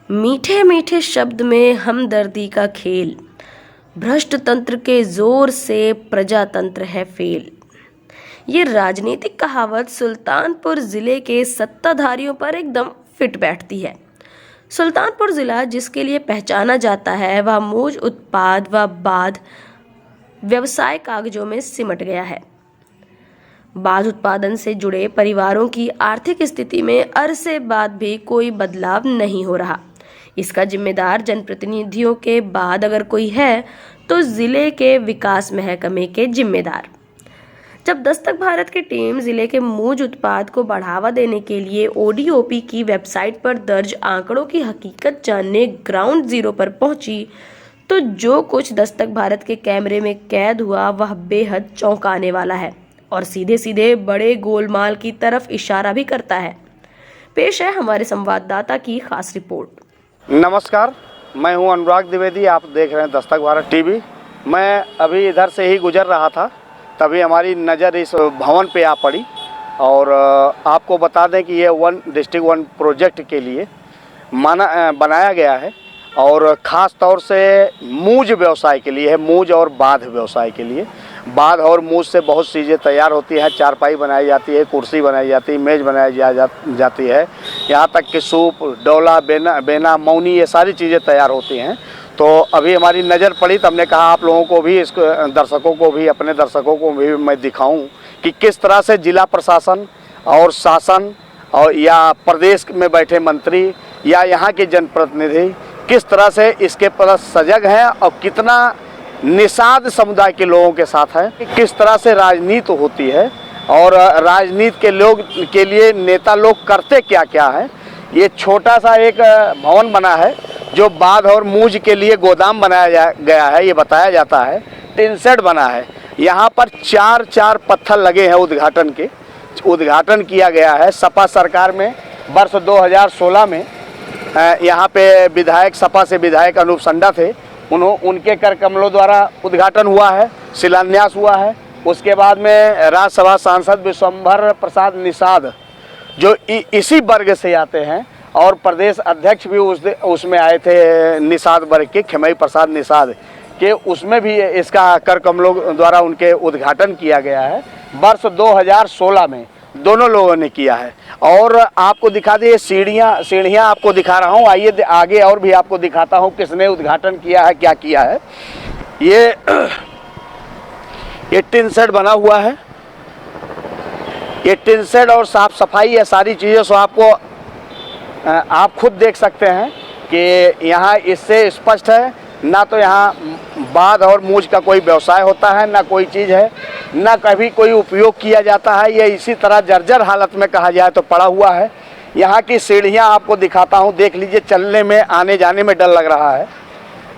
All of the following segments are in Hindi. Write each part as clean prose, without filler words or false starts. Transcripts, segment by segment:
मीठे मीठे शब्द में हमदर्दी का खेल, भ्रष्ट तंत्र के जोर से प्रजातंत्र है फेल। ये राजनीतिक कहावत सुल्तानपुर जिले के सत्ताधारियों पर एकदम फिट बैठती है। सुल्तानपुर जिला जिसके लिए पहचाना जाता है वह मूज उत्पाद व बाध व्यवसाय कागजों में सिमट गया है। बाध उत्पादन से जुड़े परिवारों की आर्थिक स्थिति में अरसे बाद भी कोई बदलाव नहीं हो रहा। इसका जिम्मेदार जनप्रतिनिधियों के बाद अगर कोई है तो जिले के विकास महकमे के जिम्मेदार। जब दस्तक भारत की टीम जिले के मूज उत्पाद को बढ़ावा देने के लिए ODOP की वेबसाइट पर दर्ज आंकड़ों की हकीकत जानने ग्राउंड जीरो पर पहुंची तो जो कुछ दस्तक भारत के कैमरे में कैद हुआ वह बेहद चौंकाने वाला है और सीधे सीधे बड़े गोलमाल की तरफ इशारा भी करता है। पेश है हमारे संवाददाता की खास रिपोर्ट। नमस्कार, मैं हूं अनुराग द्विवेदी। आप देख रहे हैं दस्तक भारत टीवी। मैं अभी इधर से ही गुजर रहा था, तभी हमारी नज़र इस भवन पे आ पड़ी। और आपको बता दें कि ये वन डिस्ट्रिक्ट वन प्रोजेक्ट के लिए बनाया गया है और ख़ास तौर से मूज व्यवसाय के लिए है। मूज और बाध व्यवसाय के लिए बाध और मूज से बहुत चीज़ें तैयार होती हैं। चारपाई बनाई जाती है, कुर्सी बनाई जाती है, मेज़ बनाई जाती है, यहाँ तक कि सूप, डोला, बेना, मौनी, ये सारी चीज़ें तैयार होती हैं। तो अभी हमारी नज़र पड़ी तो हमने कहा आप लोगों को भी, इसको दर्शकों को भी, अपने दर्शकों को भी मैं दिखाऊं कि किस तरह से जिला प्रशासन और शासन और या प्रदेश में बैठे मंत्री या यहाँ के जनप्रतिनिधि किस तरह से इसके प्रति सजग हैं और कितना निषाद समुदाय के लोगों के साथ है, किस तरह से राजनीति होती है और राजनीति के लोग के लिए नेता लोग करते क्या क्या है। ये छोटा सा एक भवन बना है जो बाध और मूज के लिए गोदाम बनाया गया है, ये बताया जाता है। टिन शेड बना है, यहाँ पर चार पत्थर लगे हैं उद्घाटन किया गया है। सपा सरकार में वर्ष 2016 में यहाँ पे विधायक, सपा से विधायक अनूप संडा थे, उनके कर कमलों द्वारा उद्घाटन हुआ है, शिलान्यास हुआ है। उसके बाद में राज्यसभा सांसद विश्वंभर प्रसाद निषाद जो इसी वर्ग से आते हैं और प्रदेश अध्यक्ष भी उसमें आए थे, निषाद वर्ग के खेमई प्रसाद निषाद के, उसमें भी इसका कर कमलों द्वारा उनके उद्घाटन किया गया है। वर्ष 2016 में दोनों लोगों ने किया है। और आपको दिखा दिए सीढ़ियाँ आपको दिखा रहा हूँ। आइए आगे और भी आपको दिखाता हूँ किसने उद्घाटन किया है, क्या किया है। ये टिन शेड बना हुआ है। ये टिन शेड और साफ सफाई है, सारी चीज़ें सो आपको आप खुद देख सकते हैं कि यहाँ इससे स्पष्ट है ना तो यहाँ बाध और मूज का कोई व्यवसाय होता है, ना कोई चीज़ है, ना कभी कोई उपयोग किया जाता है। ये इसी तरह जर्जर हालत में कहा जाए तो पड़ा हुआ है। यहाँ की सीढ़ियाँ आपको दिखाता हूँ, देख लीजिए, चलने में आने जाने में डर लग रहा है।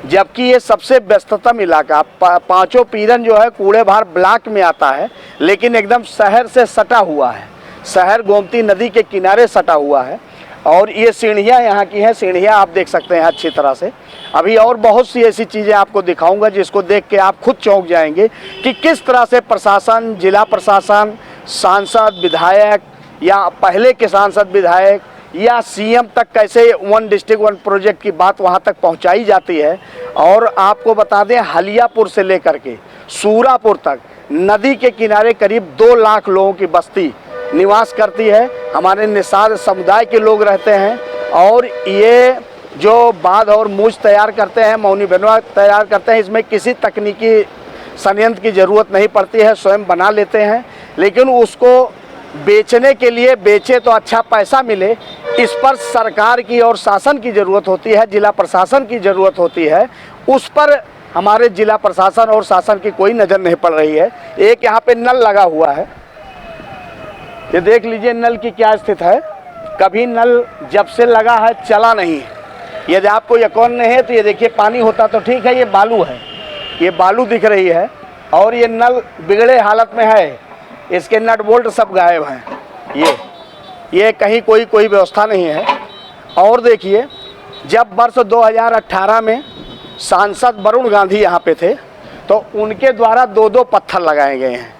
जबकि ये सबसे व्यस्ततम इलाका, पांचों पीरन जो है कूड़े भार ब्लॉक में आता है, लेकिन एकदम शहर से सटा हुआ है। शहर गोमती नदी के किनारे सटा हुआ है। और ये सीढ़ियाँ यहाँ की हैं, सीढ़ियाँ आप देख सकते हैं अच्छी तरह से। अभी और बहुत सी ऐसी चीज़ें आपको दिखाऊंगा जिसको देख के आप खुद चौंक जाएंगे कि किस तरह से प्रशासन, जिला प्रशासन, सांसद, विधायक या पहले के सांसद, विधायक या CM तक कैसे वन डिस्ट्रिक्ट वन प्रोजेक्ट की बात वहाँ तक पहुँचाई जाती है। और आपको बता दें, हलियापुर से लेकर के सूरापुर तक नदी के किनारे करीब 2 लाख लोगों की बस्ती निवास करती है। हमारे निषाद समुदाय के लोग रहते हैं। और ये जो बाध और मूज तैयार करते हैं, मौनी बेनवा तैयार करते हैं, इसमें किसी तकनीकी संयंत्र की ज़रूरत नहीं पड़ती है, स्वयं बना लेते हैं। लेकिन उसको बेचने के लिए बेचे तो अच्छा पैसा मिले, इस पर सरकार की और शासन की ज़रूरत होती है, जिला प्रशासन की ज़रूरत होती है। उस पर हमारे जिला प्रशासन और शासन की कोई नज़र नहीं पड़ रही है। एक यहाँ पे नल लगा हुआ है, ये देख लीजिए नल की क्या स्थिति है। कभी नल जब से लगा है चला नहीं। यदि आपको यकीन नहीं है तो ये देखिए, पानी होता तो ठीक है, ये बालू है, ये बालू दिख रही है और ये नल बिगड़े हालत में है। इसके नट बोल्ट सब गायब हैं। ये कहीं कोई व्यवस्था नहीं है। और देखिए, जब वर्ष 2018 में सांसद वरुण गांधी यहाँ पे थे तो उनके द्वारा 2 पत्थर लगाए गए हैं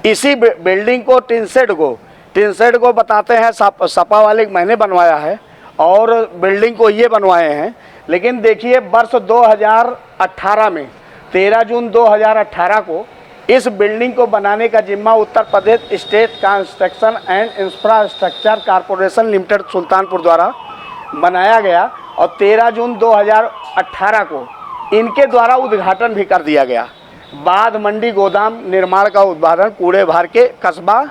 इसी बिल्डिंग को, टिन शेड को बताते हैं सपा वाले मैंने बनवाया है। और बिल्डिंग को ये बनवाए हैं। लेकिन देखिए वर्ष 2018 में 13 जून 2018 को इस बिल्डिंग को बनाने का जिम्मा Uttar Pradesh state construction and infrastructure corporation limited Sultanpur द्वारा बनाया गया और 13 जून 2018 को इनके द्वारा उद्घाटन भी कर दिया गया। बाद मंडी गोदाम निर्माण का उद्घाटन कूड़े भार के कस्बा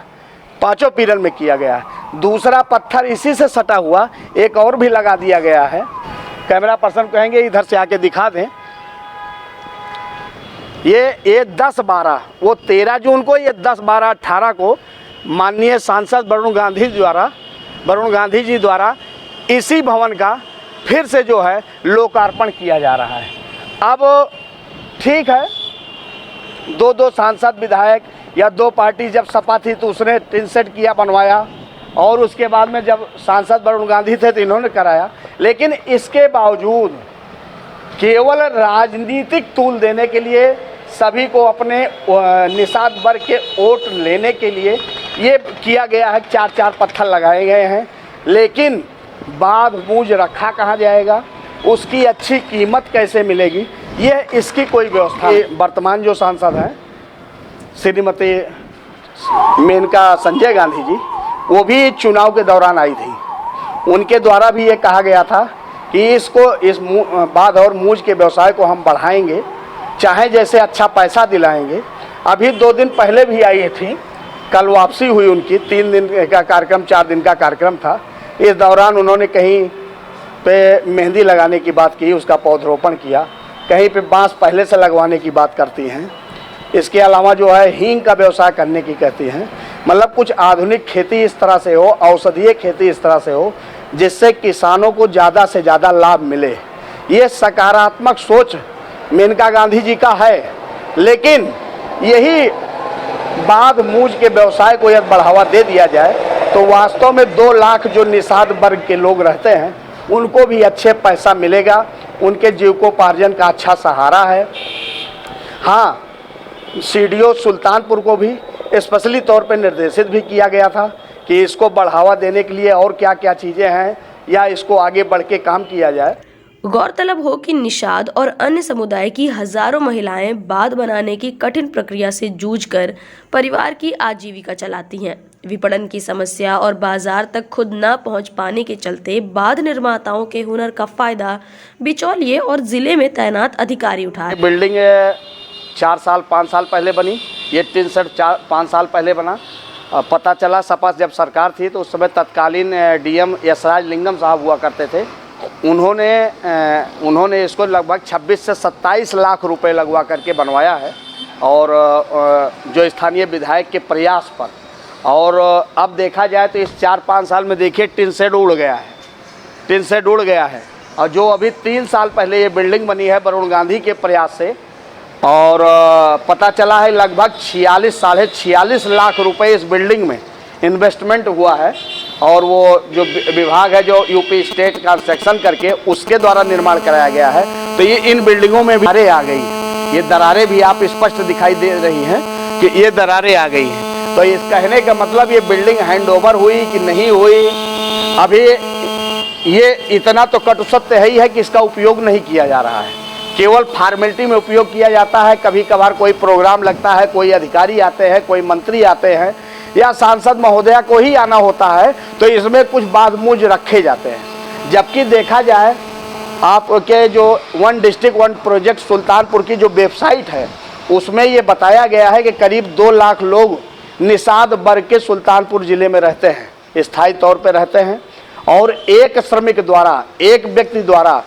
पाँचों पीरल में किया गया है। दूसरा पत्थर इसी से सटा हुआ एक और भी लगा दिया गया है। कैमरा पर्सन कहेंगे इधर से आके दिखा दें। ये 10-12 वो 13 जून को, ये 10-12-18 को माननीय सांसद वरुण गांधी जी द्वारा इसी भवन का फिर से जो है लोकार्पण किया जा रहा है। अब ठीक है, दो सांसद विधायक या 2 पार्टी जब सपा थी तो उसने टिन सेट किया, बनवाया, और उसके बाद में जब सांसद वरुण गांधी थे तो इन्होंने कराया। लेकिन इसके बावजूद केवल राजनीतिक तूल देने के लिए, सभी को अपने निषाद वर्ग के वोट लेने के लिए ये किया गया है। 4-4 पत्थर लगाए गए हैं, लेकिन बाद मूज रखा कहाँ जाएगा, उसकी अच्छी कीमत कैसे मिलेगी, ये इसकी कोई व्यवस्था। वर्तमान जो सांसद हैं श्रीमती मेनका संजय गांधी जी, वो भी चुनाव के दौरान आई थी। उनके द्वारा भी ये कहा गया था कि इस बाद और मूज के व्यवसाय को हम बढ़ाएंगे, चाहे जैसे अच्छा पैसा दिलाएंगे। अभी 2 दिन पहले भी आई थी, कल वापसी हुई उनकी। 3 दिन का कार्यक्रम, 4 दिन का कार्यक्रम था। इस दौरान उन्होंने कहीं पे मेहंदी लगाने की बात की, उसका पौधरोपण किया, कहीं पे बांस पहले से लगवाने की बात करती हैं। इसके अलावा जो है हींग का व्यवसाय करने की कहती हैं। मतलब कुछ आधुनिक खेती इस तरह से हो, औषधीय खेती इस तरह से हो, जिससे किसानों को ज़्यादा से ज़्यादा लाभ मिले। ये सकारात्मक सोच मेनका गांधी जी का है। लेकिन यही बाद मूज के व्यवसाय को यदि बढ़ावा दे दिया जाए तो वास्तव में 2 लाख जो निषाद वर्ग के लोग रहते हैं उनको भी अच्छे पैसा मिलेगा, उनके जीविकोपार्जन का अच्छा सहारा है। हाँ, सीडीओ सुल्तानपुर को भी स्पेशली तौर पर निर्देशित भी किया गया था कि इसको बढ़ावा देने के लिए और क्या क्या चीज़ें हैं या इसको आगे बढ़ के काम किया जाए। गौरतलब हो कि निषाद और अन्य समुदाय की हजारों महिलाएं बांध बनाने की कठिन प्रक्रिया से जूझकर परिवार की आजीविका चलाती हैं। विपणन की समस्या और बाजार तक खुद न पहुंच पाने के चलते बांध निर्माताओं के हुनर का फायदा बिचौलिए और जिले में तैनात अधिकारी उठा रहे। बिल्डिंग 4 साल 5 साल पहले बनी, ये टिन सेट 5 साल पहले बना। पता चला सपा जब सरकार थी तो उस समय तत्कालीन डीएम यशराज लिंगम साहब हुआ करते थे। उन्होंने इसको लगभग 26 से 27 लाख रुपए लगवा करके बनवाया है, और जो स्थानीय विधायक के प्रयास पर। और अब देखा जाए तो इस 4-5 साल में देखिए टिन शेड उड़ गया है। और जो अभी 3 साल पहले ये बिल्डिंग बनी है वरुण गांधी के प्रयास से, और पता चला है लगभग 46 लाख रुपए इस बिल्डिंग में इन्वेस्टमेंट हुआ है। और वो जो विभाग है जो यूपी स्टेट कंस्ट्रक्शन करके उसके द्वारा निर्माण कराया गया है। तो ये इन बिल्डिंगों में भी दरारें आ गई हैं। ये दरारें भी आप स्पष्ट दिखाई दे रही हैं कि ये दरारें आ गई हैं। तो इस कहने का मतलब ये बिल्डिंग हैंडओवर हुई कि नहीं हुई, अभी ये इतना तो कटु सत्य है ही है कि इसका उपयोग नहीं किया जा रहा है, केवल फॉर्मेलिटी में उपयोग किया जाता है। कभी कभार कोई प्रोग्राम लगता है, कोई अधिकारी आते हैं, कोई मंत्री आते हैं या सांसद महोदया को ही आना होता है तो इसमें कुछ बात मूज रखे जाते हैं। जबकि देखा जाए आपके जो 1 डिस्ट्रिक्ट 1 प्रोजेक्ट सुल्तानपुर की जो वेबसाइट है उसमें ये बताया गया है कि करीब 2 लाख लोग निषाद वर्ग के सुल्तानपुर ज़िले में रहते हैं, स्थायी तौर पर रहते हैं। और एक श्रमिक द्वारा, एक व्यक्ति द्वारा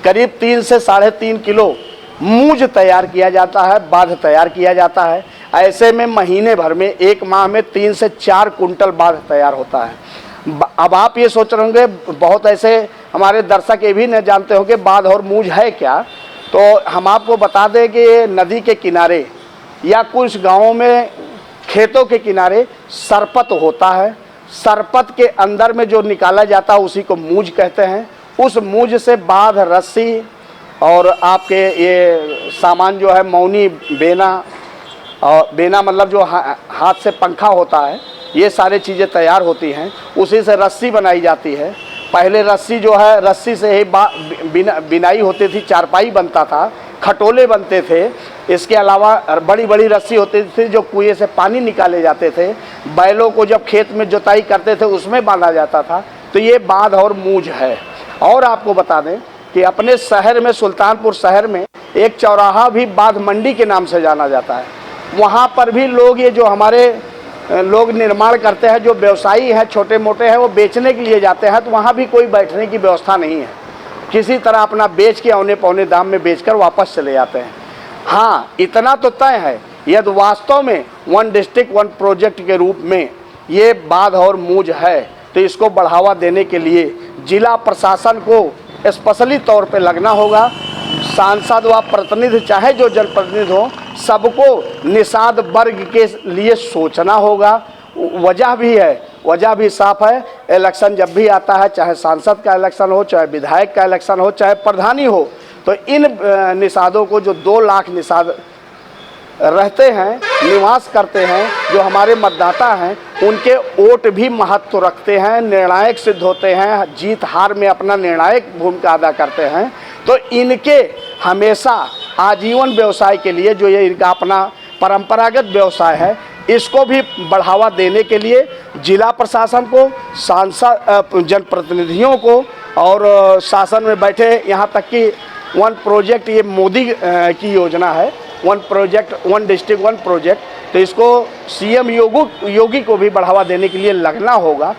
करीब 3 से 3.5 किलो मूज तैयार किया जाता है, बांध तैयार किया जाता है। ऐसे में महीने भर में, 1 माह में 3 से 4 कुंटल बांध तैयार होता है। अब आप ये सोच रहे होंगे, बहुत ऐसे हमारे दर्शक ये भी न जानते होंगे बांध और मूज है क्या, तो हम आपको बता दें कि नदी के किनारे या कुछ गाँवों में खेतों के किनारे सरपत होता है। सरपत के अंदर में जो निकाला जाता है उसी को मूज कहते हैं। उस मूज से बांध, रस्सी और आपके ये सामान जो है मौनी, बेना, और बेना मतलब जो हाथ से पंखा होता है, ये सारी चीज़ें तैयार होती हैं। उसी से रस्सी बनाई जाती है, पहले रस्सी जो है, रस्सी से ही बिनाई होती थी, चारपाई बनता था, खटोले बनते थे। इसके अलावा बड़ी बड़ी रस्सी होती थी जो कुएं से पानी निकाले जाते थे। बैलों को जब खेत में जुताई करते थे उसमें बांधा जाता था। तो ये बाध और मूंज है। और आपको बता दें कि अपने शहर में, सुल्तानपुर शहर में एक चौराहा भी बाध मंडी के नाम से जाना जाता है। वहाँ पर भी लोग, ये जो हमारे लोग निर्माण करते हैं, जो व्यवसायी हैं, छोटे मोटे हैं, वो बेचने के लिए जाते हैं, तो वहाँ भी कोई बैठने की व्यवस्था नहीं है। किसी तरह अपना बेच के औने पौने दाम में बेचकर वापस चले जाते हैं। हाँ, इतना तो तय है, यदि वास्तव में वन डिस्ट्रिक्ट वन प्रोजेक्ट के रूप में ये बाध और मूंज है, तो इसको बढ़ावा देने के लिए जिला प्रशासन को स्पेशली तौर पे लगना होगा। सांसद व प्रतिनिधि, चाहे जो जनप्रतिनिधि हो, सबको निषाद वर्ग के लिए सोचना होगा। वजह भी है, वजह भी साफ है। इलेक्शन जब भी आता है, चाहे सांसद का इलेक्शन हो, चाहे विधायक का इलेक्शन हो, चाहे प्रधानी हो, तो इन निषादों को, जो 2 लाख निषाद रहते हैं, निवास करते हैं, जो हमारे मतदाता हैं, उनके वोट भी महत्व रखते हैं, निर्णायक सिद्ध होते हैं, जीत हार में अपना निर्णायक भूमिका अदा करते हैं। तो इनके हमेशा आजीवन व्यवसाय के लिए, जो ये इनका अपना परंपरागत व्यवसाय है, इसको भी बढ़ावा देने के लिए जिला प्रशासन को, सांसद, जनप्रतिनिधियों को और शासन में बैठे, यहाँ तक कि वन प्रोजेक्ट, ये मोदी की योजना है, one project, one district one project, तो इसको सीएम योगी को भी बढ़ावा देने के लिए लगना होगा।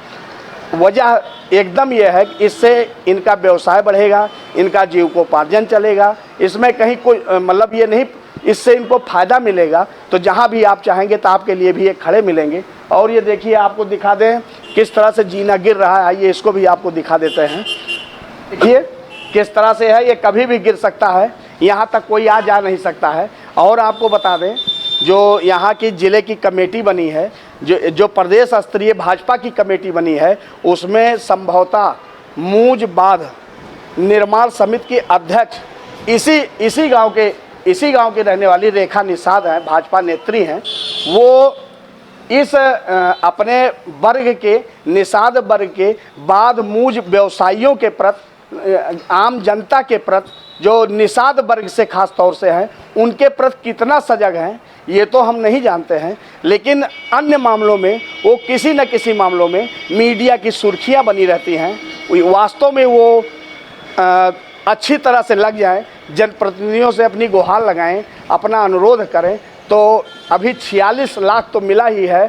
वजह एकदम यह है कि इससे इनका व्यवसाय बढ़ेगा, इनका जीविकोपार्जन चलेगा। इसमें कहीं कोई मतलब ये नहीं, इससे इनको फ़ायदा मिलेगा। तो जहाँ भी आप चाहेंगे तो आपके लिए भी एक खड़े मिलेंगे। और ये देखिए, आपको दिखा दें किस तरह से जीना गिर रहा है। आइए इसको भी आपको दिखा देते हैं। देखिए किस तरह से है, ये कभी भी गिर सकता है, यहाँ तक कोई आ जा नहीं सकता है। और आपको बता दें, जो यहाँ की ज़िले की कमेटी बनी है, जो प्रदेश स्तरीय भाजपा की कमेटी बनी है, उसमें संभवतः मूंज बाध निर्माण समिति की अध्यक्ष इसी गांव के रहने वाली रेखा निषाद हैं, भाजपा नेत्री हैं। वो इस अपने वर्ग के, निषाद वर्ग के, बाध मूंज व्यवसायियों के प्रति, आम जनता के प्रति, जो निषाद वर्ग से खास तौर से हैं, उनके प्रति कितना सजग हैं ये तो हम नहीं जानते हैं। लेकिन अन्य मामलों में वो किसी न किसी मामलों में मीडिया की सुर्खियां बनी रहती हैं। वास्तव में वो अच्छी तरह से लग जाएं, जनप्रतिनिधियों से अपनी गुहार लगाएं, अपना अनुरोध करें। तो अभी 46 लाख तो मिला ही है,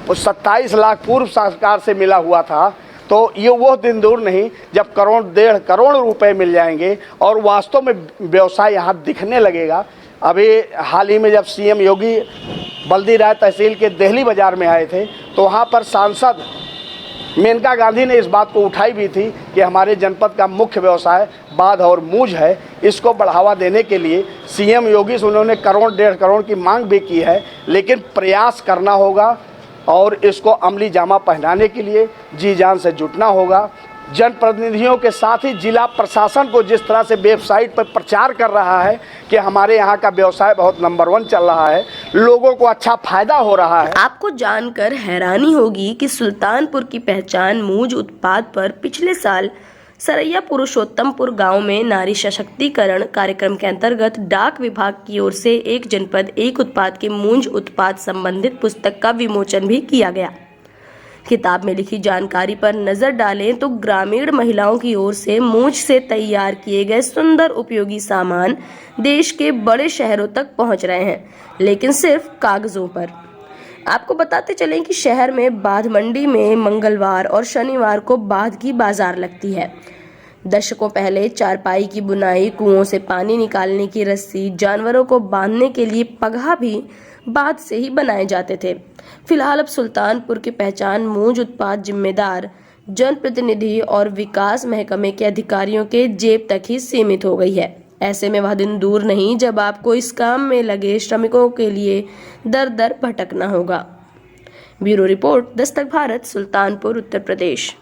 और 27 लाख पूर्व सरकार से मिला हुआ था। तो ये वो दिन दूर नहीं जब करोड़ 1.5 करोड़ रुपए मिल जाएंगे और वास्तव में व्यवसाय यहाँ दिखने लगेगा। अभी हाल ही में जब सीएम योगी बल्दी राय तहसील के देहली बाज़ार में आए थे, तो वहाँ पर सांसद मेनका गांधी ने इस बात को उठाई भी थी कि हमारे जनपद का मुख्य व्यवसाय बाध और मूंज है। इसको बढ़ावा देने के लिए सीएम योगी से उन्होंने 1 करोड़ 1.5 करोड़ की मांग भी की है। लेकिन प्रयास करना होगा और इसको अमली जामा पहनाने के लिए जी जान से जुटना होगा। जनप्रतिनिधियों के साथ ही जिला प्रशासन को जिस तरह से वेबसाइट पर प्रचार कर रहा है कि हमारे यहाँ का व्यवसाय बहुत नंबर 1 चल रहा है, लोगों को अच्छा फायदा हो रहा है। आपको जानकर हैरानी होगी कि सुल्तानपुर की पहचान मूंज उत्पाद पर पिछले साल सरैया पुरुषोत्तमपुर गांव में नारी सशक्तिकरण कार्यक्रम के अंतर्गत डाक विभाग की ओर से एक जनपद एक उत्पाद के मूंज उत्पाद संबंधित पुस्तक का विमोचन भी किया गया। किताब में लिखी जानकारी पर नजर डालें तो ग्रामीण महिलाओं की ओर से मूंज से तैयार किए गए सुंदर उपयोगी सामान देश के बड़े शहरों तक पहुंच रहे हैं, लेकिन सिर्फ कागजों पर। आपको बताते चलें कि शहर में बाध मंडी में मंगलवार और शनिवार को बाध की बाजार लगती है। दशकों पहले चारपाई की बुनाई, कुओं से पानी निकालने की रस्सी, जानवरों को बांधने के लिए पगहा भी बाध से ही बनाए जाते थे। फिलहाल अब सुल्तानपुर की पहचान मूंज उत्पाद जिम्मेदार जनप्रतिनिधि और विकास महकमे के अधिकारियों के जेब तक ही सीमित हो गई है। ऐसे में वह दिन दूर नहीं जब आपको इस काम में लगे श्रमिकों के लिए दर दर भटकना होगा। Bureau report, Dastak Bharat, Sultanpur, Uttar Pradesh.